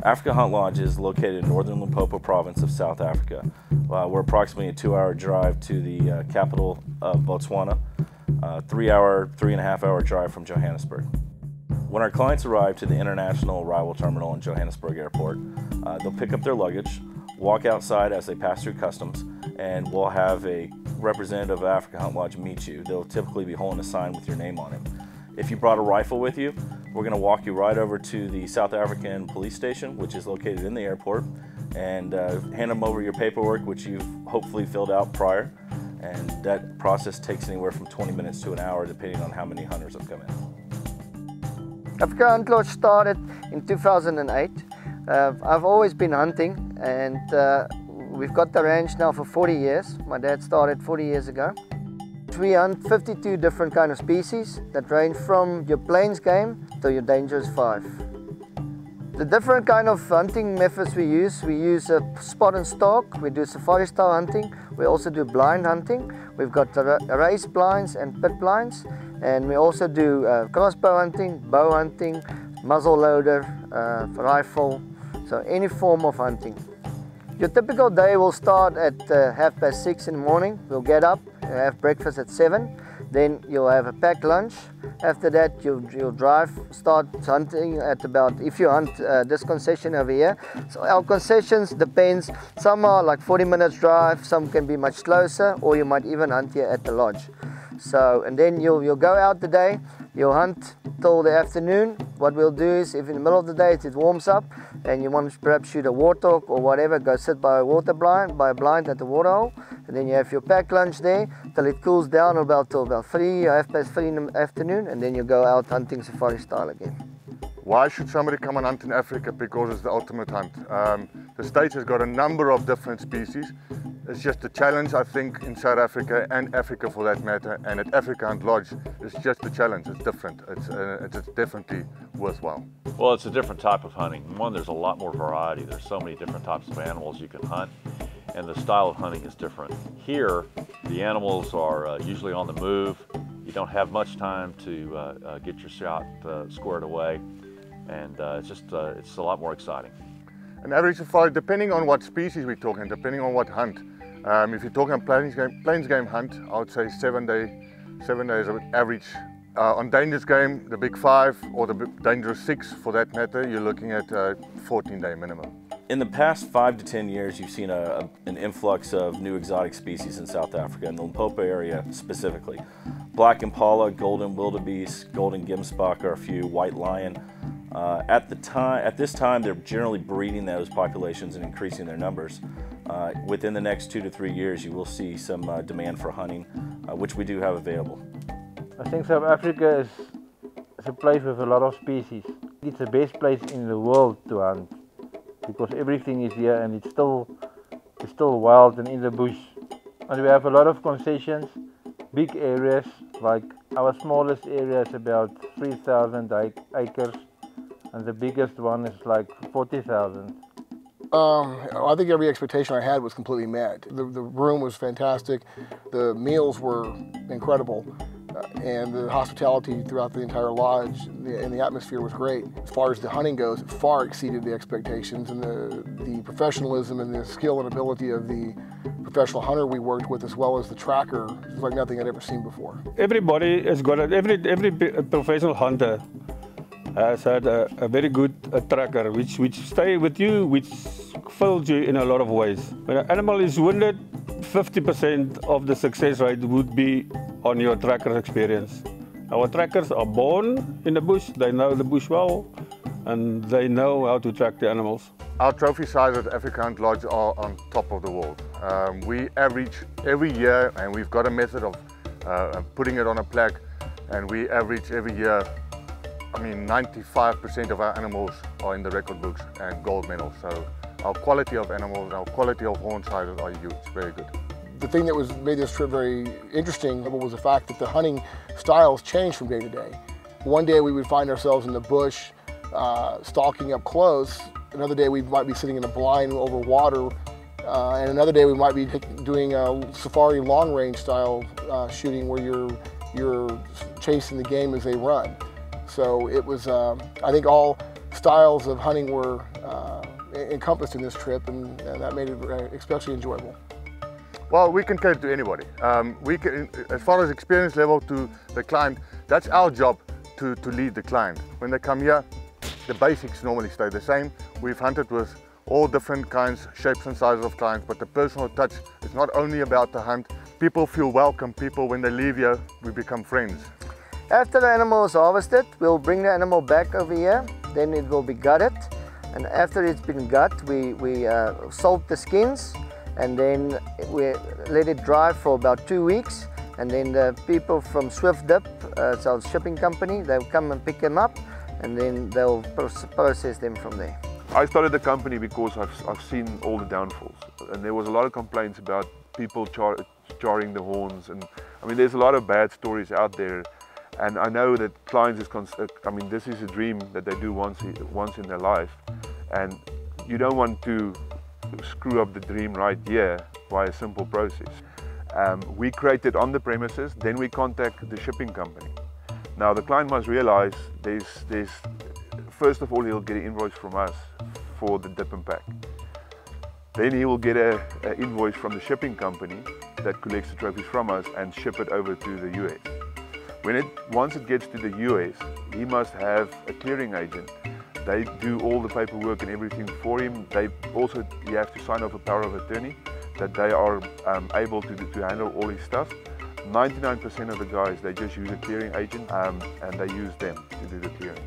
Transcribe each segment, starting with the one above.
Africa Hunt Lodge is located in northern Limpopo province of South Africa. We're approximately a 2-hour drive to the capital of Botswana, 3.5 hour drive from Johannesburg. When our clients arrive to the international arrival terminal in Johannesburg Airport, they'll pick up their luggage, walk outside as they pass through customs, and we'll have a representative of Africa Hunt Lodge meet you. They'll typically be holding a sign with your name on it. If you brought a rifle with you, we're going to walk you right over to the South African police station, which is located in the airport, and hand them over your paperwork, which you've hopefully filled out prior. And that process takes anywhere from 20 minutes to an hour, depending on how many hunters have come in. Africa Hunt Lodge started in 2008. I've always been hunting, and we've got the ranch now for 40 years. My dad started 40 years ago. We hunt 52 different kind of species that range from your plains game to your dangerous 5. The different kind of hunting methods we use a spot and stalk, we do safari style hunting, we also do blind hunting. We've got race blinds and pit blinds, and we also do crossbow hunting, bow hunting, muzzle loader, rifle, so any form of hunting. Your typical day will start at 6:30 in the morning. We'll get up, have breakfast at 7, then you'll have a packed lunch. After that, you'll drive, start hunting at about, if you hunt this concession over here. So our concessions depends, some are like 40 minutes drive, some can be much closer, or you might even hunt here at the lodge. So, and then you'll go out the day, you'll hunt till the afternoon. What we'll do is, if in the middle of the day it warms up and you want to perhaps shoot a warthog or whatever, go sit by a by a blind at the waterhole, and then you have your packed lunch there till it cools down till about 3 or 3:30 in the afternoon, and then you go out hunting safari style again. Why should somebody come and hunt in Africa? Because it's the ultimate hunt. The States has got a number of different species. It's just a challenge, I think, in South Africa and Africa for that matter. And at Africa Hunt Lodge, it's just a challenge. It's different. It's definitely worthwhile. Well, it's a different type of hunting. One, there's a lot more variety. There's so many different types of animals you can hunt, and the style of hunting is different. Here, the animals are usually on the move. You don't have much time to get your shot squared away, and it's a lot more exciting. An average safari, depending on what species we're talking, depending on what hunt. If you're talking a plains game hunt, I would say 7 days of average. On dangerous game, the big 5 or the dangerous 6 for that matter, you're looking at a 14-day minimum. In the past 5 to 10 years, you've seen an influx of new exotic species in South Africa, in the Limpopo area specifically. Black impala, golden wildebeest, golden gemsbok are a few, white lion. At this time, they're generally breeding those populations and increasing their numbers. Within the next 2 to 3 years, you will see some demand for hunting, which we do have available. I think South Africa is a place with a lot of species. It's the best place in the world to hunt, because everything is here and it's still wild and in the bush. And we have a lot of concessions, big areas, like our smallest area is about 3,000 acres. And the biggest one is like 40,000. I think every expectation I had was completely met. The room was fantastic, the meals were incredible, and the hospitality throughout the entire lodge and the atmosphere was great. As far as the hunting goes, it far exceeded the expectations, and the professionalism and the skill and ability of the professional hunter we worked with, as well as the tracker, is like nothing I'd ever seen before. Everybody has got every professional hunter has had a very good tracker, which stay with you, which fills you in a lot of ways. When an animal is wounded, 50% of the success rate would be on your tracker experience. Our trackers are born in the bush, they know the bush well, and they know how to track the animals. Our trophy size at Africa Hunt Lodge are on top of the world. We average every year, and we've got a method of putting it on a plaque, and we average every year, 95% of our animals are in the record books and gold medals. So our quality of animals, our quality of horn sizes are huge, very good. The thing that made this trip very interesting was the fact that the hunting styles changed from day to day. One day we would find ourselves in the bush, stalking up close. Another day we might be sitting in a blind over water, and another day we might be doing a safari long range style shooting where you're chasing the game as they run. So it was, I think all styles of hunting were encompassed in this trip, and that made it especially enjoyable. Well, we can cater to anybody. We can, as far as experience level to the client, that's our job to lead the client. When they come here, the basics normally stay the same. We've hunted with all different kinds, shapes and sizes of clients, but the personal touch is not only about the hunt. People feel welcome. People, when they leave here, we become friends. After the animal is harvested, we'll bring the animal back over here, then it will be gutted. And after it's been gutted, we salt the skins, and then we let it dry for about 2 weeks. And then the people from Swift Dip, it's our shipping company, they'll come and pick them up, and then they'll process them from there. I started the company because I've seen all the downfalls, and there was a lot of complaints about people charring the horns, and I mean there's a lot of bad stories out there, and I know that clients this is a dream that they do once in their life, and you don't want to screw up the dream right here by a simple process. We create it on the premises, then we contact the shipping company. Now the client must realize there's first of all he'll get an invoice from us for the dip and pack. Then he will get an invoice from the shipping company that collects the trophies from us and ship it over to the US. Once it gets to the US, he must have a clearing agent. They do all the paperwork and everything for him. You have to sign off a power of attorney that they are able to handle all his stuff. 99% of the guys, they just use a clearing agent and they use them to do the clearing.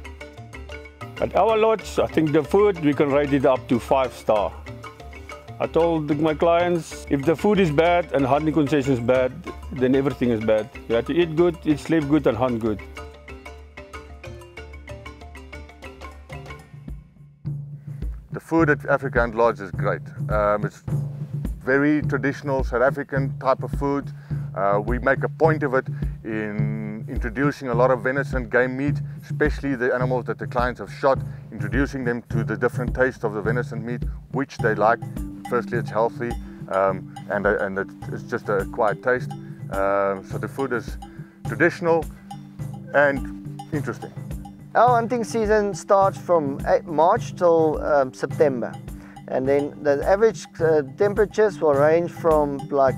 At our lodge, I think the food, we can rate it up to 5-star. I told my clients, if the food is bad and hunting concessions bad, then everything is bad. You have to eat good, sleep good and hunt good. The food at African Lodge is great. It's very traditional South African type of food. We make a point of it in introducing a lot of venison, game meat, especially the animals that the clients have shot, introducing them to the different tastes of the venison meat, which they like. Firstly, it's healthy and it's just a quiet taste. So the food is traditional and interesting. Our hunting season starts from March till September, and then the average temperatures will range from like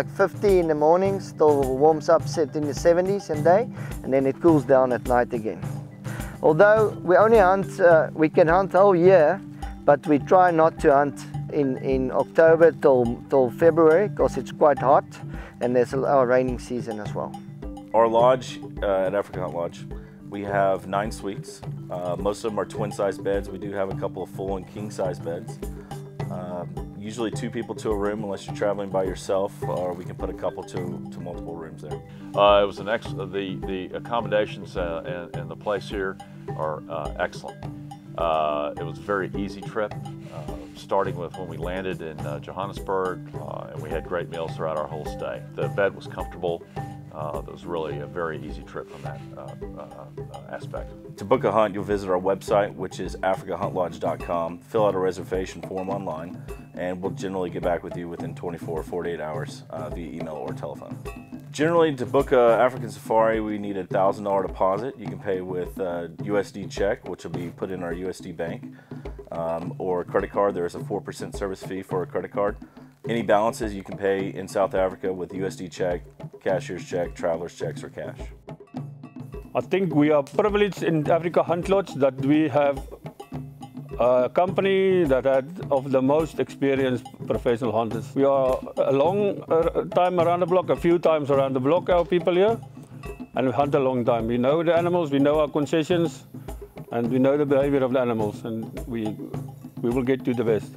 50 in the mornings till warms up set in the 70s in day, and then it cools down at night again. Although we only hunt, we can hunt all year, but we try not to hunt in October till February because it's quite hot, and there's our raining season as well. Our lodge at African Hunt Lodge, we have 9 suites. Most of them are twin-size beds. We do have a couple of full and king-size beds. Usually 2 people to a room unless you're traveling by yourself, or we can put a couple to multiple rooms there. It was the accommodations and the place here are excellent. It was a very easy trip, starting with when we landed in Johannesburg, and we had great meals throughout our whole stay. The bed was comfortable. It was really a very easy trip from that aspect. To book a hunt, you'll visit our website, which is africahuntlodge.com. Fill out a reservation form online, and we'll generally get back with you within 24 or 48 hours via email or telephone. Generally, to book an African safari, we need a $1,000 deposit. You can pay with a USD check, which will be put in our USD bank, or a credit card. There is a 4% service fee for a credit card. Any balances you can pay in South Africa with USD check, cashier's check, traveler's checks, or cash. I think we are privileged in Africa Hunt Lodge that we have a company that had of the most experienced professional hunters. We are a long time around the block, a few times around the block, our people here, and we hunt a long time. We know the animals, we know our concessions, and we know the behavior of the animals, and we will get to the best.